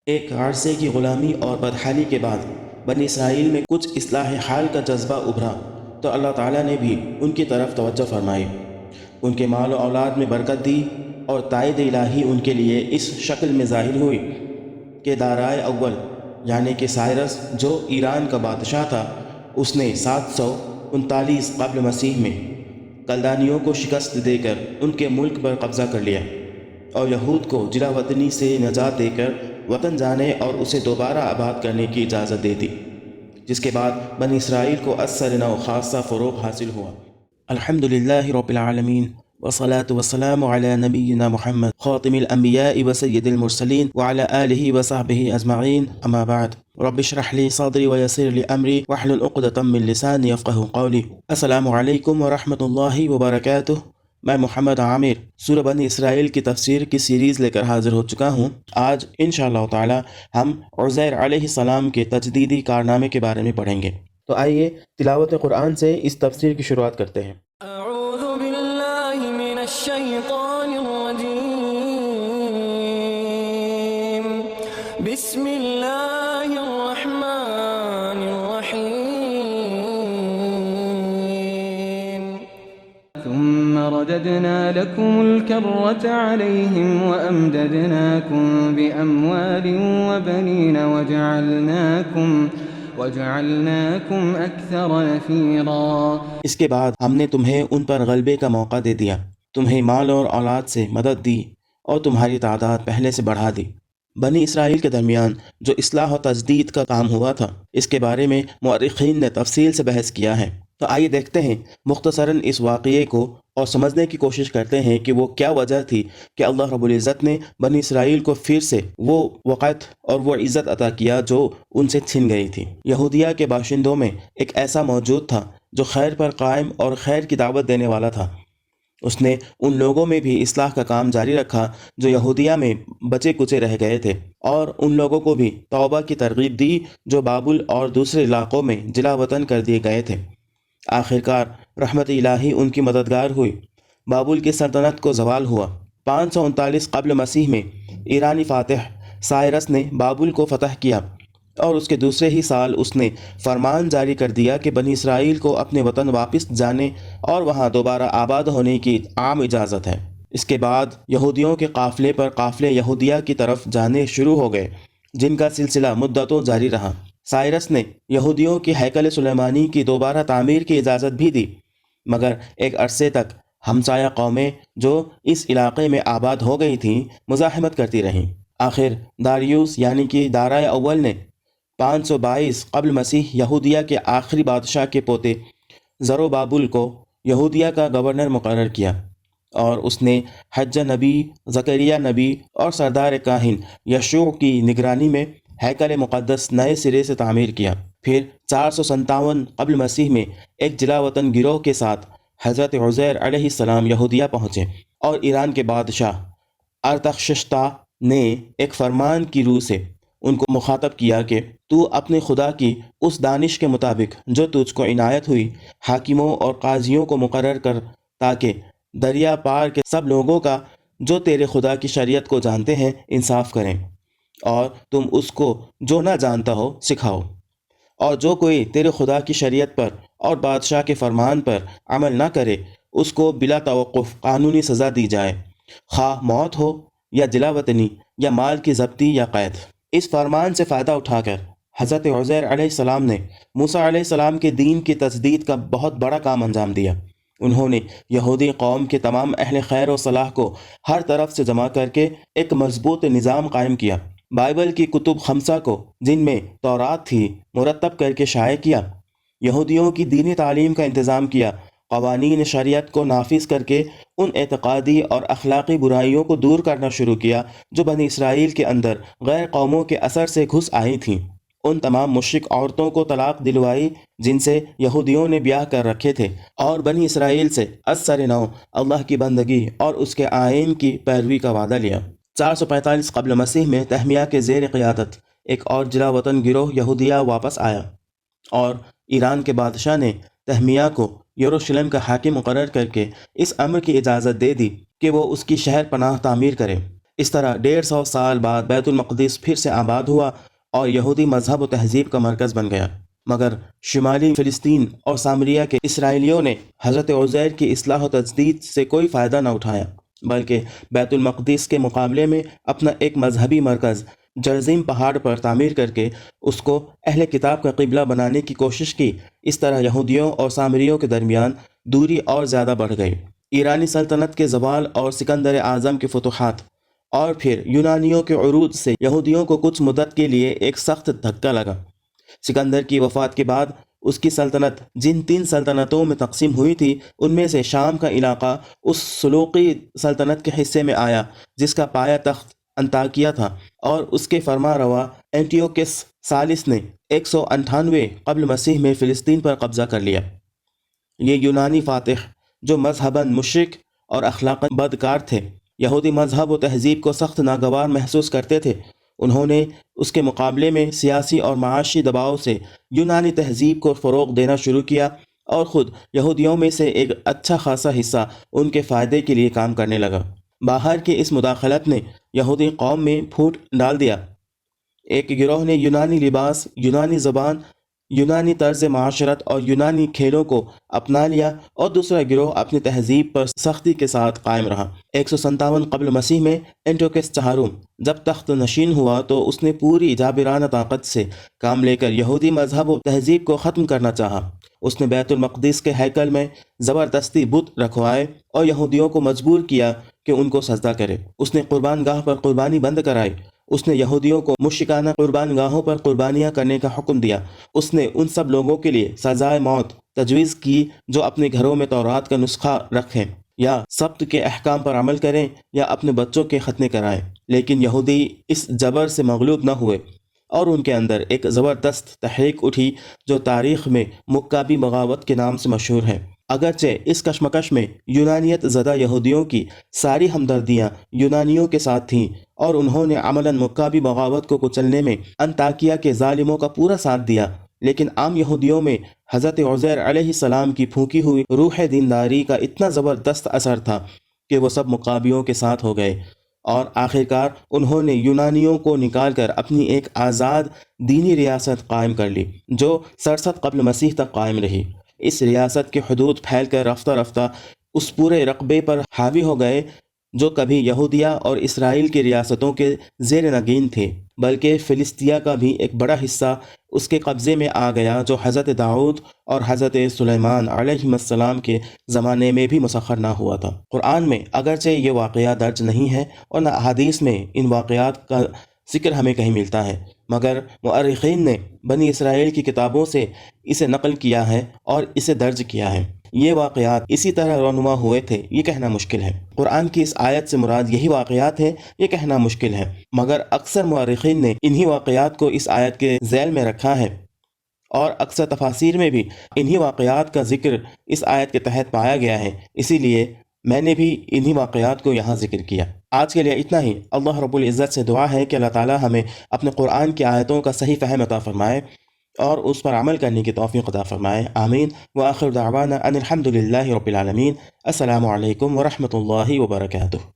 ایک عرصے کی غلامی اور بدحالی کے بعد بنی اسرائیل میں کچھ اصلاح حال کا جذبہ ابھرا تو اللہ تعالیٰ نے بھی ان کی طرف توجہ فرمائی، ان کے مال و اولاد میں برکت دی، اور تائید الہی ان کے لیے اس شکل میں ظاہر ہوئی کہ دارائے اول یعنی کہ سائرس جو ایران کا بادشاہ تھا، اس نے 739 قبل مسیح میں کلدانیوں کو شکست دے کر ان کے ملک پر قبضہ کر لیا اور یہود کو جلا وطنی سے نجات دے کر وطن جانے اور اسے دوبارہ آباد کرنے کی اجازت دے دی، جس کے بعد بنی اسرائیل کو از سر نو خاصہ فروغ حاصل ہوا۔ الحمدللہ رب العالمین والصلاة والسلام علی نبینا محمد خاتم الانبیاء وسید المرسلین وعلی آلہ وصحبہ اجمعین، اما بعد، رب اشرح لی صدری ویسر لی امری واحلل عقدۃ من لسانی یفقہوا قولی۔ السلام علیکم ورحمۃ اللہ وبرکاتہ۔ میں محمد عامر سورہ بنی اسرائیل کی تفسیر کی سیریز لے کر حاضر ہو چکا ہوں۔ آج انشاءاللہ تعالی ہم عزیر علیہ السلام کے تجدیدی کارنامے کے بارے میں پڑھیں گے، تو آئیے تلاوت قرآن سے اس تفسیر کی شروعات کرتے ہیں۔ اعوذ باللہ من الشیطان الرجیم، بسم اللہ الرحمن الرحیم۔ ثم رددنا لكم الكرة عليهم وأمددناكم بأموال وبنين وجعلناكم أكثر نفيرا۔ اس کے بعد ہم نے تمہیں ان پر غلبے کا موقع دے دیا، تمہیں مال اور اولاد سے مدد دی اور تمہاری تعداد پہلے سے بڑھا دی۔ بنی اسرائیل کے درمیان جو اصلاح و تجدید کا کام ہوا تھا، اس کے بارے میں مورخین نے تفصیل سے بحث کیا ہے، تو آئیے دیکھتے ہیں مختصراً اس واقعے کو اور سمجھنے کی کوشش کرتے ہیں کہ وہ کیا وجہ تھی کہ اللہ رب العزت نے بنی اسرائیل کو پھر سے وہ وقت اور وہ عزت عطا کیا جو ان سے چھن گئی تھی۔ یہودیہ کے باشندوں میں ایک ایسا موجود تھا جو خیر پر قائم اور خیر کی دعوت دینے والا تھا۔ اس نے ان لوگوں میں بھی اصلاح کا کام جاری رکھا جو یہودیہ میں بچے کچے رہ گئے تھے، اور ان لوگوں کو بھی توبہ کی ترغیب دی جو بابل اور دوسرے علاقوں میں جلا وطن کر دیے گئے تھے۔ آخرکار رحمت الہی ان کی مددگار ہوئی، بابل کی سلطنت کو زوال ہوا۔ 539 قبل مسیح میں ایرانی فاتح سائرس نے بابل کو فتح کیا، اور اس کے دوسرے ہی سال اس نے فرمان جاری کر دیا کہ بنی اسرائیل کو اپنے وطن واپس جانے اور وہاں دوبارہ آباد ہونے کی عام اجازت ہے۔ اس کے بعد یہودیوں کے قافلے پر قافلے یہودیہ کی طرف جانے شروع ہو گئے، جن کا سلسلہ مدتوں جاری رہا۔ سائرس نے یہودیوں کی ہیکل سلیمانی کی دوبارہ تعمیر کی اجازت بھی دی، مگر ایک عرصے تک ہمسایہ قومیں جو اس علاقے میں آباد ہو گئی تھیں مزاحمت کرتی رہیں۔ آخر داریوس یعنی کہ دارائے اول نے 522 قبل مسیح یہودیہ کے آخری بادشاہ کے پوتے زروبابل کو یہودیہ کا گورنر مقرر کیا، اور اس نے حج نبی، زکریا نبی اور سردار کاہن یشوع کی نگرانی میں ہیکل مقدس نئے سرے سے تعمیر کیا۔ پھر 457 قبل مسیح میں ایک جلا وطن گروہ کے ساتھ حضرت عزیر علیہ السلام یہودیہ پہنچے، اور ایران کے بادشاہ ارتخششتا نے ایک فرمان کی روح سے ان کو مخاطب کیا کہ تو اپنے خدا کی اس دانش کے مطابق جو تجھ کو عنایت ہوئی حاکموں اور قاضیوں کو مقرر کر، تاکہ دریا پار کے سب لوگوں کا جو تیرے خدا کی شریعت کو جانتے ہیں انصاف کریں، اور تم اس کو جو نہ جانتا ہو سکھاؤ، اور جو کوئی تیرے خدا کی شریعت پر اور بادشاہ کے فرمان پر عمل نہ کرے اس کو بلا توقف قانونی سزا دی جائے، خواہ موت ہو یا جلا وطنی یا مال کی ضبطی یا قید۔ اس فرمان سے فائدہ اٹھا کر حضرت عزیر علیہ السلام نے موسیٰ علیہ السلام کے دین کی تجدید کا بہت بڑا کام انجام دیا۔ انہوں نے یہودی قوم کے تمام اہل خیر و صلاح کو ہر طرف سے جمع کر کے ایک مضبوط نظام قائم کیا، بائبل کی کتب خمسہ کو جن میں تورات تھی مرتب کر کے شائع کیا، یہودیوں کی دینی تعلیم کا انتظام کیا، قوانین شریعت کو نافذ کر کے ان اعتقادی اور اخلاقی برائیوں کو دور کرنا شروع کیا جو بنی اسرائیل کے اندر غیر قوموں کے اثر سے گھس آئی تھیں۔ ان تمام مشرک عورتوں کو طلاق دلوائی جن سے یہودیوں نے بیاہ کر رکھے تھے، اور بنی اسرائیل سے از سر نو اللہ کی بندگی اور اس کے آئین کی پیروی کا وعدہ لیا۔ 445 قبل مسیح میں تہمیہ کے زیر قیادت ایک اور جلا وطن گروہ یہودیہ واپس آیا، اور ایران کے بادشاہ نے تہمیہ کو یروشلم کا حاکم مقرر کر کے اس امر کی اجازت دے دی کہ وہ اس کی شہر پناہ تعمیر کرے۔ اس طرح 150 سال بعد بیت المقدس پھر سے آباد ہوا اور یہودی مذہب و تہذیب کا مرکز بن گیا، مگر شمالی فلسطین اور سامریہ کے اسرائیلیوں نے حضرت عزیر کی اصلاح و تجدید سے کوئی فائدہ نہ اٹھایا، بلکہ بیت المقدس کے مقابلے میں اپنا ایک مذہبی مرکز جرزیم پہاڑ پر تعمیر کر کے اس کو اہل کتاب کا قبلہ بنانے کی کوشش کی۔ اس طرح یہودیوں اور سامریوں کے درمیان دوری اور زیادہ بڑھ گئی۔ ایرانی سلطنت کے زوال اور سکندر اعظم کے فتوحات اور پھر یونانیوں کے عروج سے یہودیوں کو کچھ مدت کے لیے ایک سخت دھکا لگا۔ سکندر کی وفات کے بعد اس کی سلطنت جن 3 سلطنتوں میں تقسیم ہوئی تھی، ان میں سے شام کا علاقہ اس سلوقی سلطنت کے حصے میں آیا جس کا پایہ تخت انطاکیہ تھا، اور اس کے فرما روا اینٹیوکس ثالث نے 198 قبل مسیح میں فلسطین پر قبضہ کر لیا۔ یہ یونانی فاتح جو مذہباً مشرک اور اخلاقاً بدکار تھے، یہودی مذہب و تہذیب کو سخت ناگوار محسوس کرتے تھے، انہوں نے اس کے مقابلے میں سیاسی اور معاشی دباؤ سے یونانی تہذیب کو فروغ دینا شروع کیا، اور خود یہودیوں میں سے ایک اچھا خاصا حصہ ان کے فائدے کے لیے کام کرنے لگا۔ باہر کی اس مداخلت نے یہودی قوم میں پھوٹ ڈال دیا۔ ایک گروہ نے یونانی لباس، یونانی زبان، یونانی طرز معاشرت اور یونانی کھیلوں کو اپنا لیا، اور دوسرا گروہ اپنی تہذیب پر سختی کے ساتھ قائم رہا۔ 157 قبل مسیح میں اینٹیوکس چہارم جب تخت نشین ہوا تو اس نے پوری جابرانہ طاقت سے کام لے کر یہودی مذہب و تہذیب کو ختم کرنا چاہا۔ اس نے بیت المقدس کے ہیکل میں زبردستی بت رکھوائے اور یہودیوں کو مجبور کیا کہ ان کو سجدہ کرے۔ اس نے قربان گاہ پر قربانی بند کرائی۔ اس نے یہودیوں کو مشرکانہ قربان گاہوں پر قربانیاں کرنے کا حکم دیا۔ اس نے ان سب لوگوں کے لیے سزائے موت تجویز کی جو اپنے گھروں میں تورات کا نسخہ رکھیں، یا سبت کے احکام پر عمل کریں، یا اپنے بچوں کے ختنے کرائیں۔ لیکن یہودی اس جبر سے مغلوب نہ ہوئے، اور ان کے اندر ایک زبردست تحریک اٹھی جو تاریخ میں مکابی بغاوت کے نام سے مشہور ہے۔ اگرچہ اس کشمکش میں یونانیت زدہ یہودیوں کی ساری ہمدردیاں یونانیوں کے ساتھ تھیں، اور انہوں نے عملاً مکابی بغاوت کو کچلنے میں انطاکیہ کے ظالموں کا پورا ساتھ دیا، لیکن عام یہودیوں میں حضرت عزیر علیہ السلام کی پھونکی ہوئی روح دینداری کا اتنا زبردست اثر تھا کہ وہ سب مقابیوں کے ساتھ ہو گئے، اور آخرکار انہوں نے یونانیوں کو نکال کر اپنی ایک آزاد دینی ریاست قائم کر لی جو 67 قبل مسیح تک قائم رہی۔ اس ریاست کے حدود پھیل کر رفتہ رفتہ اس پورے رقبے پر حاوی ہو گئے جو کبھی یہودیہ اور اسرائیل کی ریاستوں کے زیر نگین تھے، بلکہ فلسطیہ کا بھی ایک بڑا حصہ اس کے قبضے میں آ گیا جو حضرت داؤد اور حضرت سلیمان علیہ السلام کے زمانے میں بھی مسخر نہ ہوا تھا۔ قرآن میں اگرچہ یہ واقعہ درج نہیں ہے اور نہ احادیث میں ان واقعات کا ذکر ہمیں کہیں ملتا ہے، مگر مؤرخین نے بنی اسرائیل کی کتابوں سے اسے نقل کیا ہے اور اسے درج کیا ہے۔ یہ واقعات اسی طرح رونما ہوئے تھے یہ کہنا مشکل ہے۔ قرآن کی اس آیت سے مراد یہی واقعات ہیں یہ کہنا مشکل ہے، مگر اکثر مؤرخین نے انہی واقعات کو اس آیت کے ذیل میں رکھا ہے، اور اکثر تفاسیر میں بھی انہی واقعات کا ذکر اس آیت کے تحت پایا گیا ہے، اسی لیے میں نے بھی انہی واقعات کو یہاں ذکر کیا۔ آج کے لیے اتنا ہی۔ اللہ رب العزت سے دعا ہے کہ اللہ تعالی ہمیں اپنے قرآن کی آیتوں کا صحیح فہم عطا فرمائے اور اس پر عمل کرنے کی توفیق عطا فرمائے، آمین۔ وآخر دعوانا ان الحمد للہ رب العالمین۔ السلام علیکم ورحمۃ اللہ وبرکاتہ۔